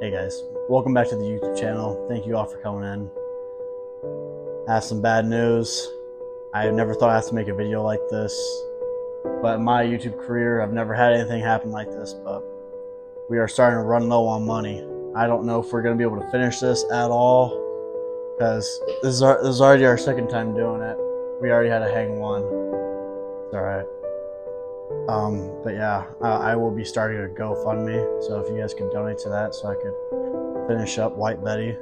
Hey guys, welcome back to the YouTube channel. Thank you all for coming in. I have some bad news. I never thought I had to make a video like this, but in my YouTube career, I've never had anything happen like this, but we are starting to run low on money. I don't know if we're going to be able to finish this at all, because this is already our second time doing it. We already had to hang one. It's alright. But yeah, I will be starting a GoFundMe, so if you guys could donate to that so I could finish up White Betty,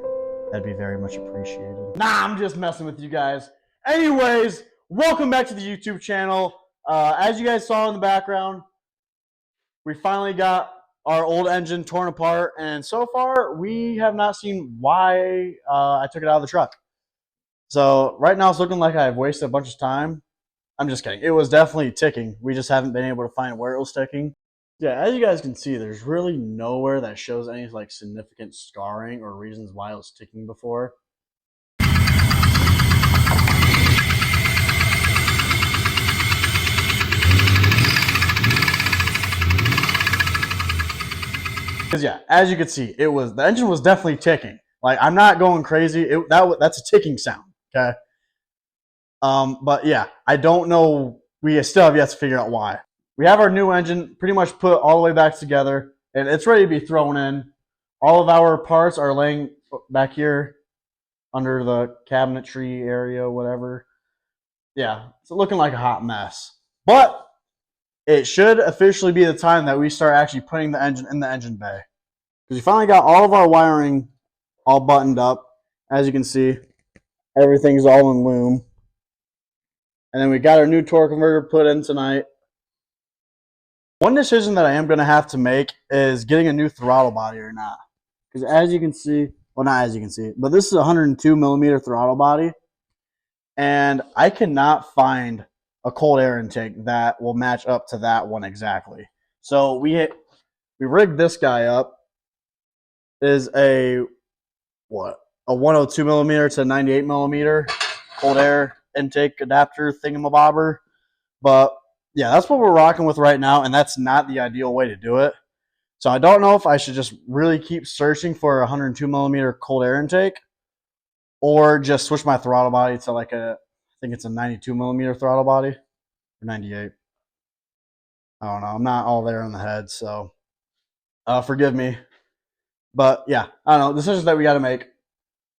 that'd be very much appreciated. Nah, I'm just messing with you guys. Anyways, welcome back to the YouTube channel. As you guys saw in the background, we finally got our old engine torn apart, and so far we have not seen why I took it out of the truck. So right now it's looking like I've wasted a bunch of time. I'm just kidding. It was definitely ticking. We just haven't been able to find where it was ticking. Yeah, as you guys can see, there's really nowhere that shows any like significant scarring or reasons why it was ticking before. Because yeah, as you can see, the engine was definitely ticking. Like, I'm not going crazy. That's a ticking sound. Okay. But yeah, I don't know. We still have yet to figure out why. We have our new engine pretty much put all the way back together, and it's ready to be thrown in. All of our parts are laying back here under the cabinetry area, whatever. Yeah, it's looking like a hot mess. But it should officially be the time that we start actually putting the engine in the engine bay. Because we finally got all of our wiring all buttoned up. As you can see, everything's all in loom. And then we got our new torque converter put in tonight. One decision that I am going to have to make is getting a new throttle body or not. Because as you can see, well, not as you can see, but this is a 102 millimeter throttle body. And I cannot find a cold air intake that will match up to that one exactly. So we rigged this guy up. It is a 102 millimeter to 98 millimeter cold air intake adapter thingamabobber. But yeah, that's what we're rocking with right now, and that's not the ideal way to do it. So I don't know if I should just really keep searching for a 102 millimeter cold air intake, or just switch my throttle body to like I think it's a 92 millimeter throttle body, or 98. I don't know. I'm not all there in the head, so forgive me. But yeah, I don't know. Decisions that we got to make.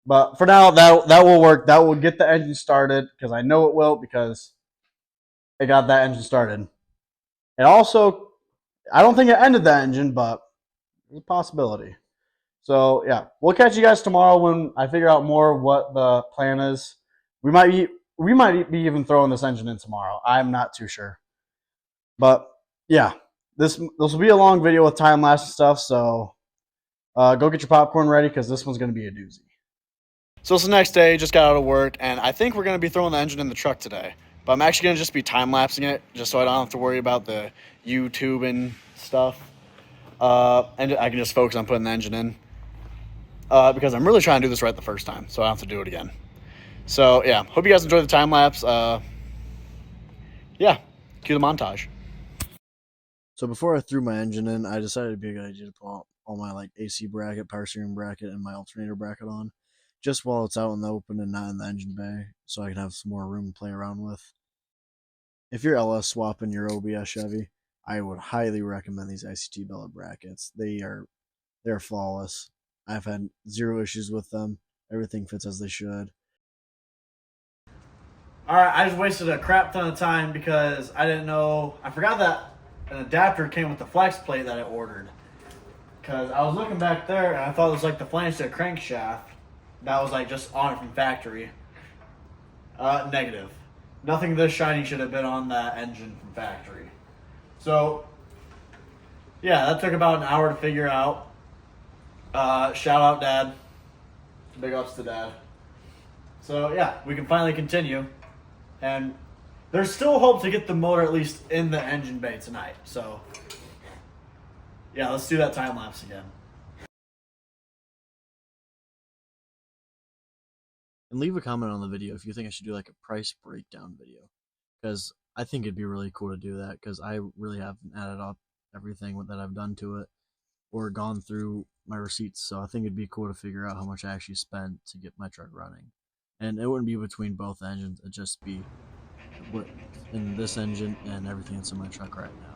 But for now, that will work. That will get the engine started, because I know it will, because it got that engine started. It also, I don't think it ended the engine, but there's a possibility. So yeah, we'll catch you guys tomorrow when I figure out more what the plan is. We might be even throwing this engine in tomorrow. I'm not too sure. But yeah, this will be a long video with time lapse and stuff. So go get your popcorn ready, because this one's going to be a doozy. So it's the next day, just got out of work, and I think we're going to be throwing the engine in the truck today. But I'm actually going to just be time-lapsing it, just so I don't have to worry about the YouTube and stuff. And I can just focus on putting the engine in. Because I'm really trying to do this right the first time, so I don't have to do it again. So, yeah, hope you guys enjoy the time-lapse. Yeah, cue the montage. So before I threw my engine in, I decided it'd be a good idea to pull all my like AC bracket, power steering bracket, and my alternator bracket on, just while it's out in the open and not in the engine bay, so I can have some more room to play around with. If you're LS swapping your OBS Chevy, I would highly recommend these ICT billet brackets. They're flawless. I've had zero issues with them. Everything fits as they should. Alright, I just wasted a crap ton of time because I didn't know. I forgot that an adapter came with the flex plate that I ordered. Because I was looking back there and I thought it was like the flange to the crankshaft that was like just on it from factory. Negative. Nothing this shiny should have been on that engine from factory. So, yeah, that took about an hour to figure out. Shout out Dad. Big ups to Dad. So, yeah, we can finally continue. And there's still hope to get the motor at least in the engine bay tonight. So, yeah, let's do that time lapse again. And leave a comment on the video if you think I should do like a price breakdown video, because I think it'd be really cool to do that, because I really haven't added up everything that I've done to it or gone through my receipts, so I think it'd be cool to figure out how much I actually spent to get my truck running. And it wouldn't be between both engines; it'd just be what in this engine and everything that's in my truck right now.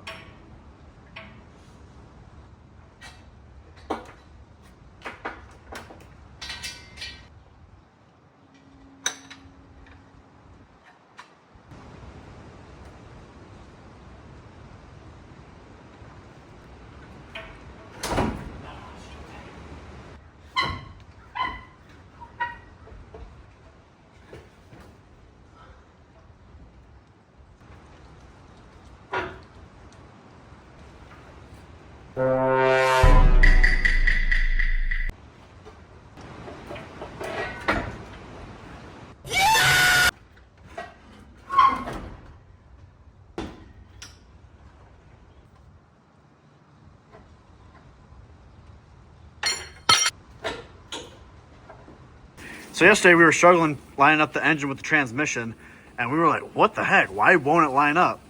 So yesterday we were struggling lining up the engine with the transmission, and we were like, what the heck? Why won't it line up?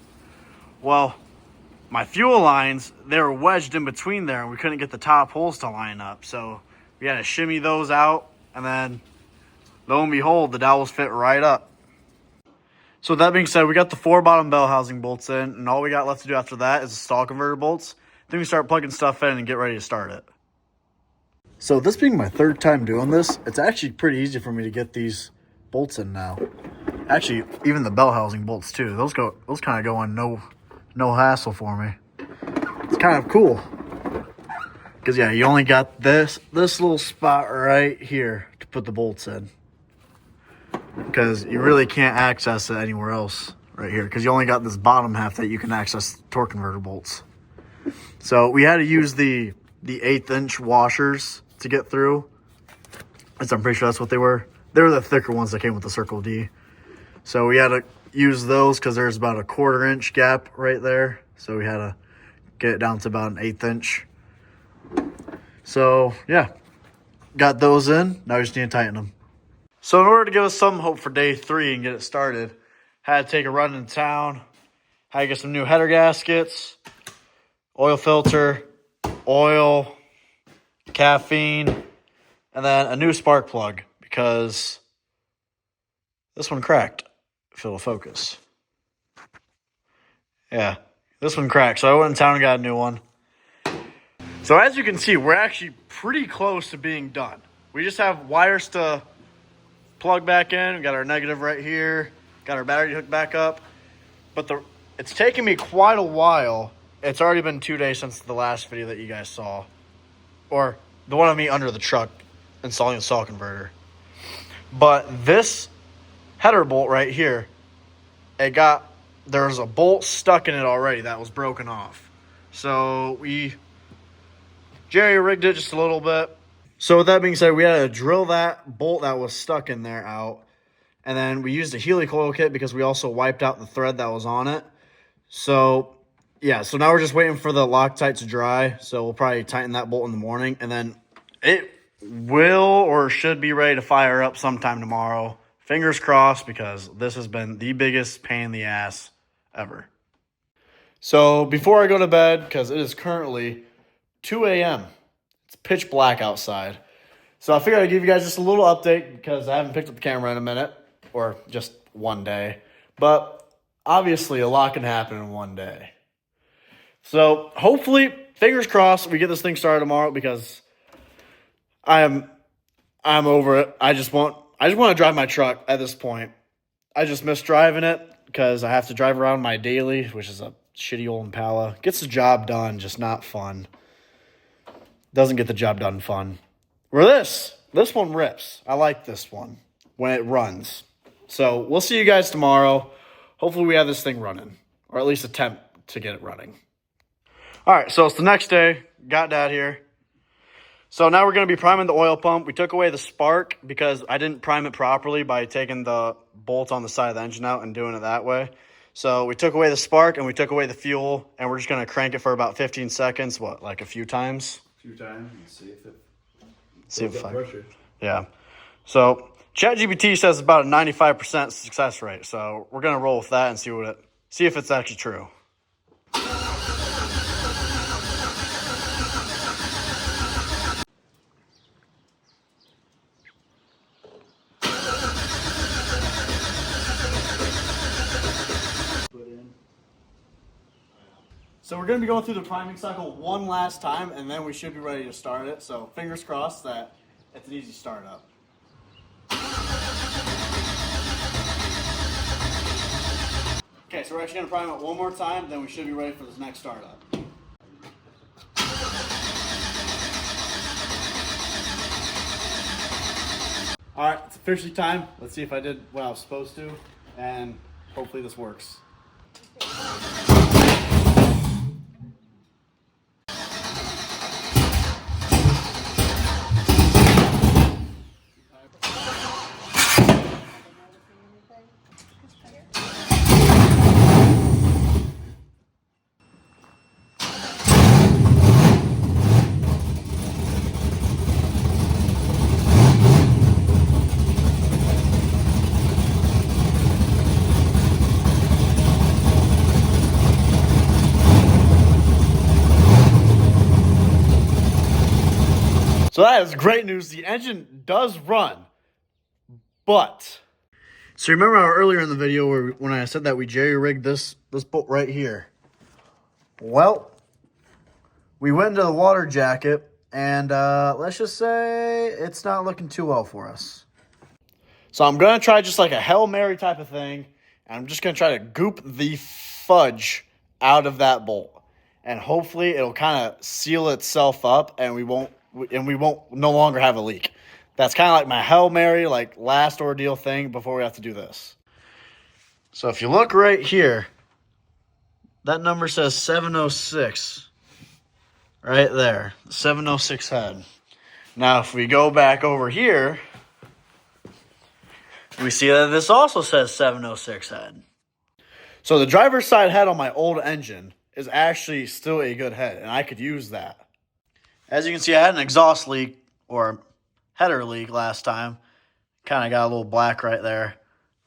Well, my fuel lines, they were wedged in between there, and we couldn't get the top holes to line up. So we had to shimmy those out, and then lo and behold, the dowels fit right up. So with that being said, we got the 4 bottom bell housing bolts in, and all we got left to do after that is the stall converter bolts. Then we start plugging stuff in and get ready to start it. So this being my 3rd time doing this, it's actually pretty easy for me to get these bolts in now. Actually, even the bell housing bolts too. Those kind of go on no hassle for me. It's kind of cool. Because yeah, you only got this little spot right here to put the bolts in. Because you really can't access it anywhere else right here. Because you only got this bottom half that you can access torque converter bolts. So we had to use the 1/8 inch washers to get through. I'm pretty sure that's what they were. They were the thicker ones that came with the Circle D. So we had to use those because there's about a 1/4 inch gap right there. So we had to get it down to about an 1/8 inch. So yeah, got those in. Now we just need to tighten them. So in order to give us some hope for day 3 and get it started, had to take a run in town. Had to get some new header gaskets, oil filter, oil, caffeine, and then a new spark plug because this one cracked. If it'll focus. Yeah, this one cracked. So I went in town and got a new one. So as you can see, we're actually pretty close to being done. We just have wires to plug back in. We got our negative right here. Got our battery hooked back up. But it's taken me quite a while. It's already been 2 days since the last video that you guys saw. Or the one of me under the truck installing the stall converter. But this header bolt right here, there's a bolt stuck in it already that was broken off. So we jerry rigged it just a little bit. So with that being said, we had to drill that bolt that was stuck in there out. And then we used a helicoil kit because we also wiped out the thread that was on it. So yeah, so now we're just waiting for the Loctite to dry. So we'll probably tighten that bolt in the morning. And then it will or should be ready to fire up sometime tomorrow. Fingers crossed, because this has been the biggest pain in the ass ever. So before I go to bed, because it is currently 2 a.m. It's pitch black outside. So I figured I'd give you guys just a little update because I haven't picked up the camera in a minute, or just one day. But obviously a lot can happen in one day. So hopefully, fingers crossed, we get this thing started tomorrow because I'm over it. I just want to drive my truck at this point. I just miss driving it because I have to drive around my daily, which is a shitty old Impala. Gets the job done, just not fun. Doesn't get the job done fun. Where this one rips. I like this one when it runs. So we'll see you guys tomorrow. Hopefully we have this thing running, or at least attempt to get it running. All right, so it's the next day. Got Dad here. So now we're going to be priming the oil pump. We took away the spark because I didn't prime it properly by taking the bolt on the side of the engine out and doing it that way. So we took away the spark and we took away the fuel, and we're just going to crank it for about 15 seconds. What, like a few times? A few times and see if it builds up pressure. Yeah. So ChatGPT says about a 95% success rate. So we're going to roll with that and see if it's actually true. So we're going to be going through the priming cycle one last time, and then we should be ready to start it. So fingers crossed that it's an easy startup. Okay, so we're actually going to prime it one more time, then we should be ready for this next startup. All right, it's officially time. Let's see if I did what I was supposed to, and hopefully this works. So that is great news. The engine does run, but... So you remember how earlier in the video when I said that we jerry-rigged this bolt right here? Well, we went into the water jacket, and let's just say it's not looking too well for us. So I'm going to try just like a Hail Mary type of thing, and I'm just going to try to goop the fudge out of that bolt. And hopefully it'll kind of seal itself up, and we won't no longer have a leak. That's kind of like my Hail Mary, like last ordeal thing before we have to do this. So if you look right here, that number says 706 right there, 706 head. Now if we go back over here, we see that this also says 706 head. So the driver's side head on my old engine is actually still a good head, and I could use that. As you can see, I had an exhaust leak, or header leak last time. Kind of got a little black right there.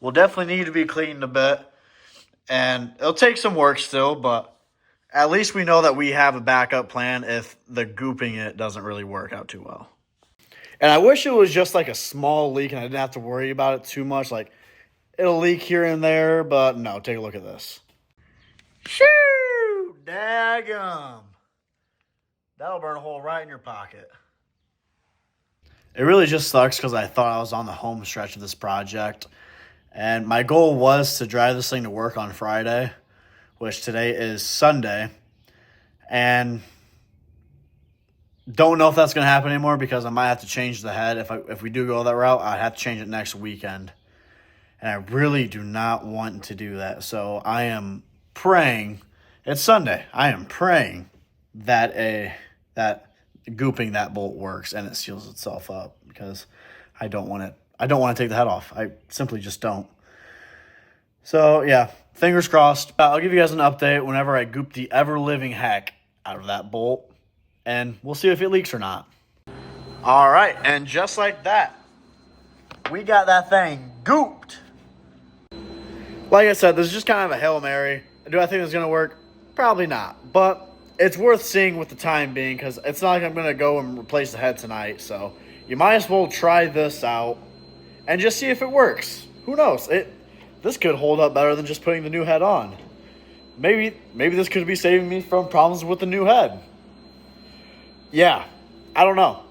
Will definitely need to be cleaned a bit. And it'll take some work still, but at least we know that we have a backup plan if the gooping it doesn't really work out too well. And I wish it was just like a small leak and I didn't have to worry about it too much. Like, it'll leak here and there, but no, take a look at this. Shoo! Daggum! That'll burn a hole right in your pocket. It really just sucks because I thought I was on the home stretch of this project. And my goal was to drive this thing to work on Friday, which today is Sunday. And don't know if that's going to happen anymore because I might have to change the head. If we do go that route, I'd have to change it next weekend. And I really do not want to do that. So I am praying. It's Sunday. I am praying that gooping that bolt works and it seals itself up because I don't want to take the head off. I simply just don't. So yeah, fingers crossed. I'll give you guys an update whenever I goop the ever-living heck out of that bolt, and we'll see if it leaks or not. All right, and just like that, we got that thing gooped. Like I said, this is just kind of a Hail Mary. Do I think it's going to work? Probably not, but it's worth seeing with the time being because it's not like I'm going to go and replace the head tonight. So you might as well try this out and just see if it works. Who knows? This could hold up better than just putting the new head on. Maybe this could be saving me from problems with the new head. Yeah, I don't know.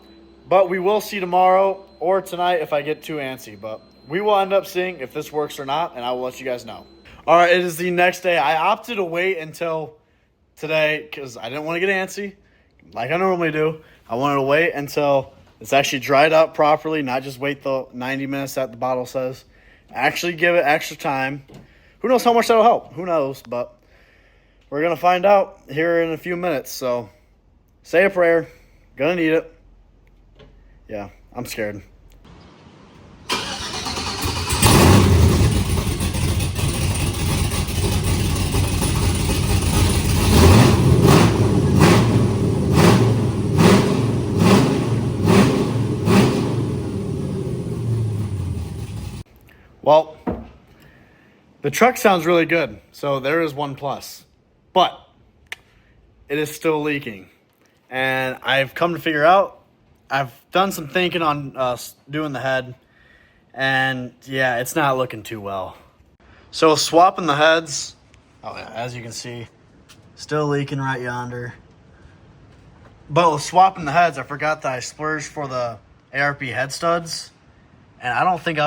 But we will see tomorrow or tonight if I get too antsy. But we will end up seeing if this works or not, and I will let you guys know. All right, it is the next day. I opted to wait until today because I didn't want to get antsy like I normally do. I wanted to wait until it's actually dried up properly, not just wait the 90 minutes that the bottle says. Actually give it extra time. Who knows how much that'll help? Who knows? But we're going to find out here in a few minutes. So say a prayer. Gonna need it. Yeah, I'm scared. Well, the truck sounds really good, so there is one plus. But it is still leaking. And I've come to figure out, I've done some thinking on doing the head. And yeah, it's not looking too well. So swapping the heads, oh yeah, as you can see, Still leaking right yonder. But with swapping the heads, I forgot that I splurged for the ARP head studs. And I don't think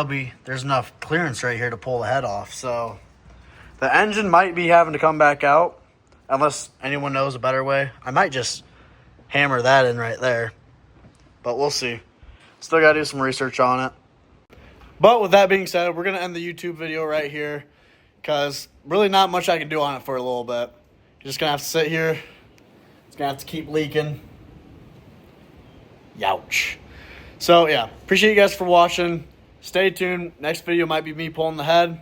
there's enough clearance right here to pull the head off. So the engine might be having to come back out unless anyone knows a better way. I might just hammer that in right there. But we'll see. Still got to do some research on it. But with that being said, we're going to end the YouTube video right here because really not much I can do on it for a little bit. You're just going to have to sit here. It's going to have to keep leaking. Youch. So, yeah. Appreciate you guys for watching. Stay tuned. Next video might be me pulling the head.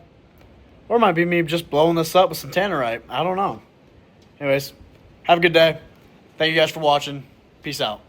Or it might be me just blowing this up with some tannerite. I don't know. Anyways, have a good day. Thank you guys for watching. Peace out.